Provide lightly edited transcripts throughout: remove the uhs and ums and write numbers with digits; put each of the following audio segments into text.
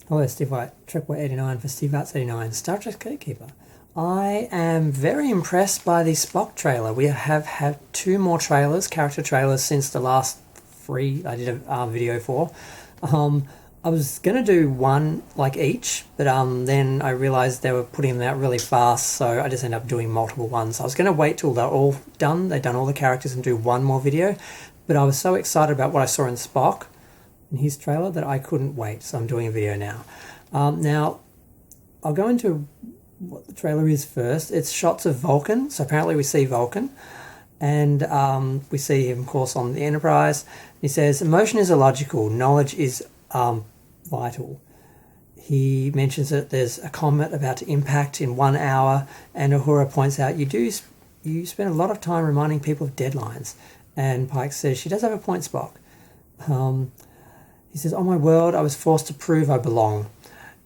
Hello, Steve White, Trek89 for Steve Arts 89, Star Trek Gatekeeper. I am very impressed by the Spock trailer. We have had 2 more trailers, character trailers, since the last 3 I did a video for. I was going to do one like each, but then I realised they were putting them out really fast, so I just ended up doing multiple ones. I was going to wait till they're all done, they'd done all the characters, and do one more video, but I was so excited about what I saw in Spock in his trailer that I couldn't wait, so I'm doing a video now. Now, I'll go into what the trailer is first. It's shots of Vulcan, so apparently we see Vulcan, and we see him, of course, on the Enterprise. He says, emotion is illogical, knowledge is vital. He mentions that there's a comet about to impact in 1 hour, and Uhura points out, you spend a lot of time reminding people of deadlines. And Pike says, she does have a point, Spock. He says, on my world, I was forced to prove I belong.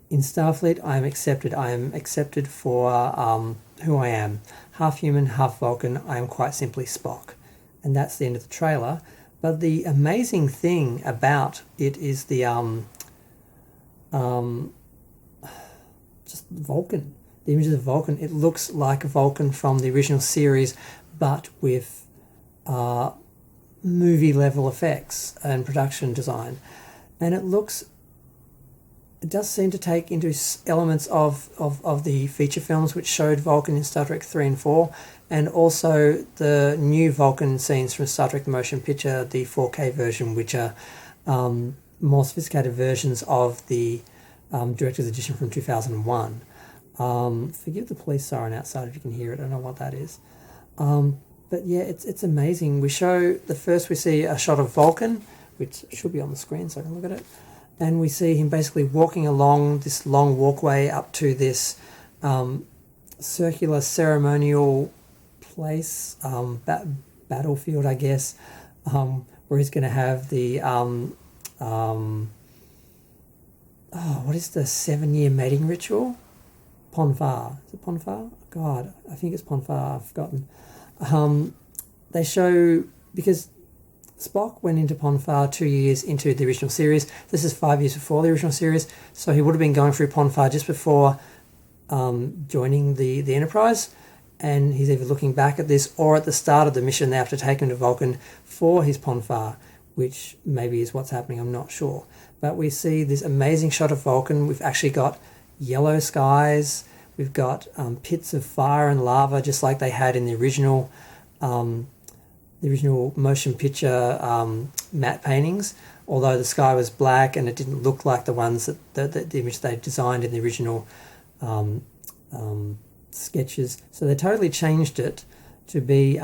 In Starfleet, I am accepted. I am accepted for who I am. Half human, half Vulcan. I am quite simply Spock. And that's the end of the trailer. But the amazing thing about it is the just Vulcan. The images of Vulcan. It looks like Vulcan from the original series, but with movie level effects and production design. And it does seem to take into elements of the feature films which showed Vulcan in Star Trek 3 and 4, and also the new Vulcan scenes from Star Trek The Motion Picture, the 4K version, which are more sophisticated versions of the Director's Edition from 2001. Forgive the police siren outside if you can hear it, I don't know what that is. But yeah, it's amazing. We see a shot of Vulcan, which should be on the screen so I can look at it. And we see him basically walking along this long walkway up to this circular ceremonial place, battlefield, I guess, where he's going to have the, what is the 7-year mating ritual? Ponfar. Is it Ponfar? God, I think it's Ponfar. I've forgotten. They show, because Spock went into Ponfar 2 years into the original series. This is 5 years before the original series, so he would have been going through Ponfar just before joining the Enterprise, and he's either looking back at this or at the start of the mission they have to take him to Vulcan for his Ponfar, which maybe is what's happening, I'm not sure. But we see this amazing shot of Vulcan. We've actually got yellow skies, we've got pits of fire and lava just like they had in the original motion picture matte paintings, although the sky was black and it didn't look like the ones that the image they designed in the original sketches. So they totally changed it to be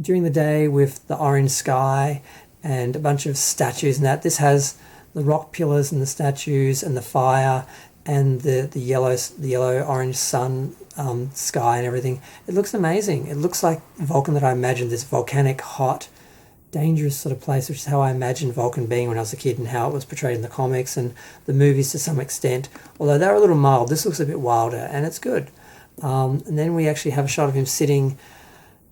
during the day with the orange sky and a bunch of statues and that. This has the rock pillars and the statues and the fire and the yellow orange sun sky and everything. It looks amazing. It looks like Vulcan that I imagined, this volcanic, hot, dangerous sort of place, which is how I imagined Vulcan being when I was a kid and how it was portrayed in the comics and the movies to some extent. Although they're a little mild, this looks a bit wilder and it's good. And then we actually have a shot of him sitting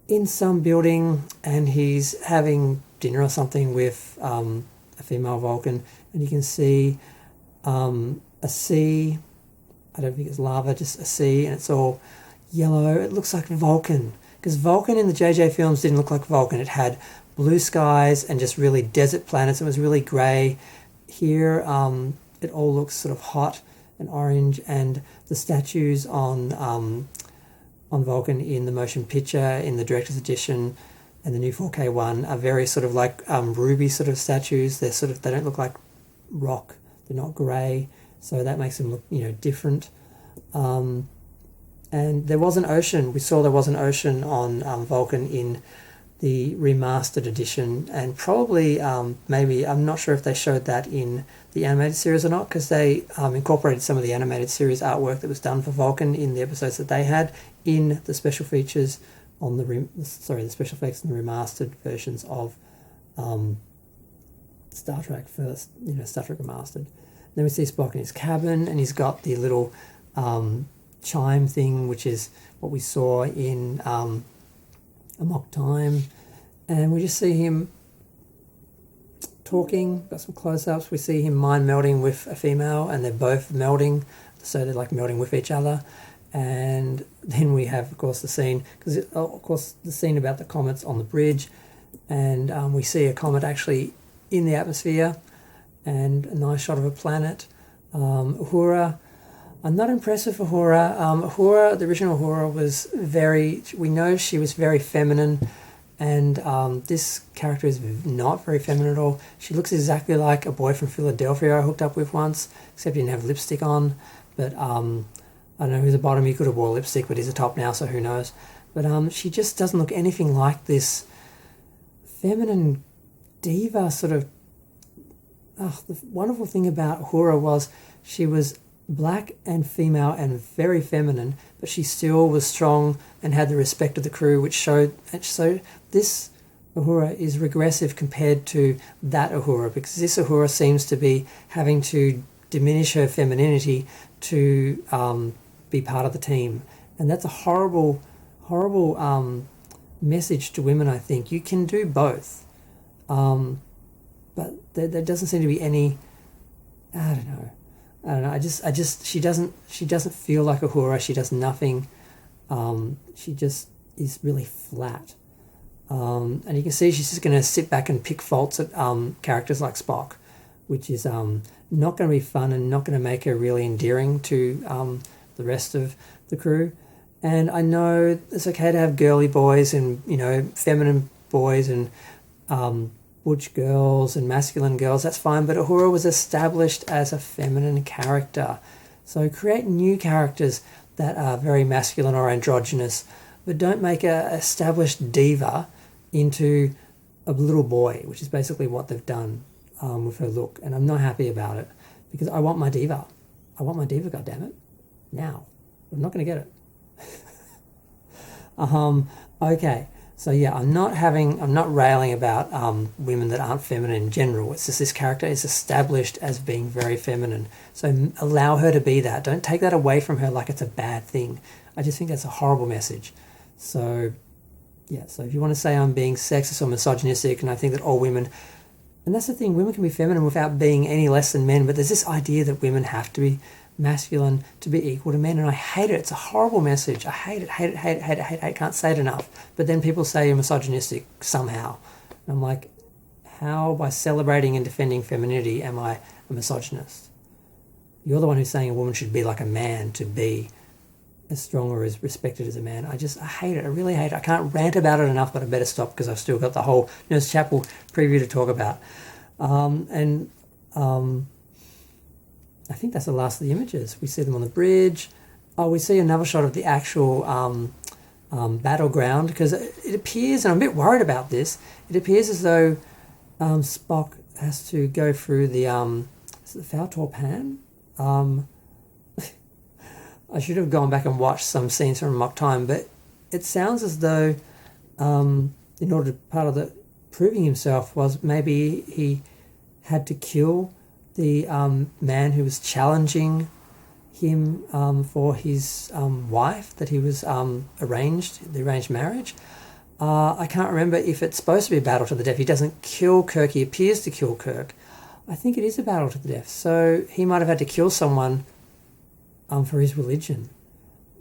in some building and he's having dinner or something with a female Vulcan, and you can see a sea. I don't think it's lava, just a sea, and it's all yellow. It looks like Vulcan, because Vulcan in the JJ films didn't look like Vulcan. It had blue skies and just really desert planets. It was really grey. Here it all looks sort of hot and orange, and the statues on Vulcan in the motion picture, in the Director's Edition and the new 4K one are very sort of like ruby sort of statues. They don't look like rock. They're not grey. So that makes them look, different. And there was an ocean. We saw there was an ocean on Vulcan in the remastered edition, and probably maybe, I'm not sure if they showed that in the animated series or not, because they incorporated some of the animated series artwork that was done for Vulcan in the episodes that they had in the special features on the special effects and the remastered versions of Star Trek first, Star Trek Remastered. Then we see Spock in his cabin, and he's got the little chime thing, which is what we saw in Amok Time. And we just see him talking, got some close-ups. We see him mind melding with a female, and they're both melding, so they're like melding with each other. And then we have, of course, the scene, the scene about the comets on the bridge, and we see a comet actually in the atmosphere, and a nice shot of a planet. Uhura, I'm not impressed with Uhura. Uhura, the original Uhura, was we know she was very feminine, and this character is not very feminine at all. She looks exactly like a boy from Philadelphia I hooked up with once, except he didn't have lipstick on. But I don't know, who's a bottom, he could have wore lipstick, but he's a top now, so who knows. But she just doesn't look anything like this feminine diva sort of. The wonderful thing about Uhura was she was black and female and very feminine, but she still was strong and had the respect of the crew, which showed. So this Uhura is regressive compared to that Uhura, because this Uhura seems to be having to diminish her femininity to be part of the team, and that's a horrible message to women. I think you can do both, but there doesn't seem to be any. I don't know. I just she doesn't feel like Uhura. She does nothing. She just is really flat. And you can see she's just going to sit back and pick faults at characters like Spock, which is not going to be fun and not going to make her really endearing to the rest of the crew. And I know it's okay to have girly boys and, feminine boys and butch girls and masculine girls, that's fine, but Uhura was established as a feminine character. So create new characters that are very masculine or androgynous, but don't make a established diva into a little boy, which is basically what they've done with her look. And I'm not happy about it, because I want my diva. I want my diva, goddammit. Now. I'm not going to get it. Okay. So yeah, I'm not railing about women that aren't feminine in general. It's just this character is established as being very feminine. So allow her to be that. Don't take that away from her like it's a bad thing. I just think that's a horrible message. So yeah, so if you want to say I'm being sexist or misogynistic, and I think that all women, and that's the thing, women can be feminine without being any less than men, but there's this idea that women have to be masculine to be equal to men, and I hate it. It's a horrible message. I hate it. I can't say it enough. But then people say you're misogynistic somehow. And I'm like, how, by celebrating and defending femininity, am I a misogynist? You're the one who's saying a woman should be like a man to be as strong or as respected as a man. I hate it. I really hate it. I can't rant about it enough, but I better stop, because I've still got the whole Nurse Chapel preview to talk about. I think that's the last of the images. We see them on the bridge. Oh, we see another shot of the actual battleground, because it appears, and I'm a bit worried about this, it appears as though Spock has to go through the Fautor Pan. I should have gone back and watched some scenes from Mock Time, but it sounds as though in order to, part of the proving himself was maybe he had to kill the man who was challenging him for his wife that he was the arranged marriage. I can't remember if it's supposed to be a battle to the death. He doesn't kill Kirk. He appears to kill Kirk. I think it is a battle to the death. So he might have had to kill someone for his religion.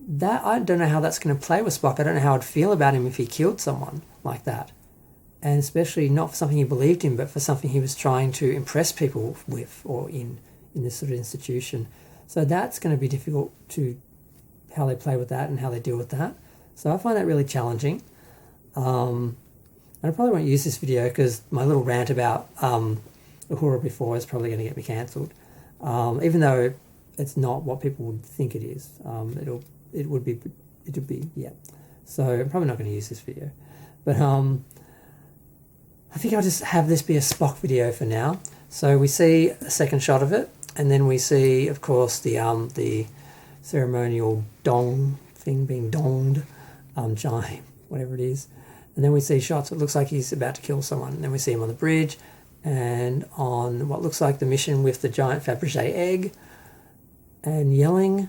That, I don't know how that's going to play with Spock. I don't know how I'd feel about him if he killed someone like that. And especially not for something he believed in, but for something he was trying to impress people with, or in this sort of institution. So that's going to be difficult to how they play with that and how they deal with that. So I find that really challenging. And I probably won't use this video because my little rant about Uhura before is probably going to get me cancelled. Even though it's not what people would think it is. It would be, yeah. So I'm probably not going to use this video. But I think I'll just have this be a Spock video for now. So we see a second shot of it, and then we see, of course, the ceremonial dong thing being donged, chime, whatever it is. And then we see shots. It looks like he's about to kill someone. And then we see him on the bridge and on what looks like the mission with the giant Fabergé egg, and yelling,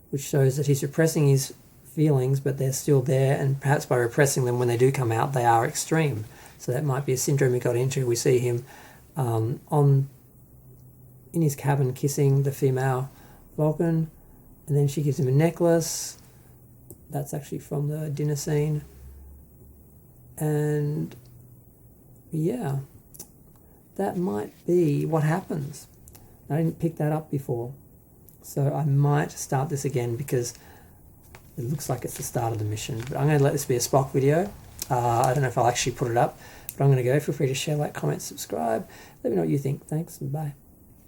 which shows that he's repressing his feelings, but they're still there, and perhaps by repressing them, when they do come out, they are extreme. So that might be a syndrome he got into. We see him in his cabin kissing the female Vulcan, and then she gives him a necklace. That's actually from the dinner scene. And yeah, that might be what happens. I didn't pick that up before, so I might start this again because it looks like it's the start of the mission. But I'm going to let this be a Spock video. I don't know if I'll actually put it up, but I'm going to go. Feel free to share, like, comment, subscribe. Let me know what you think. Thanks and bye.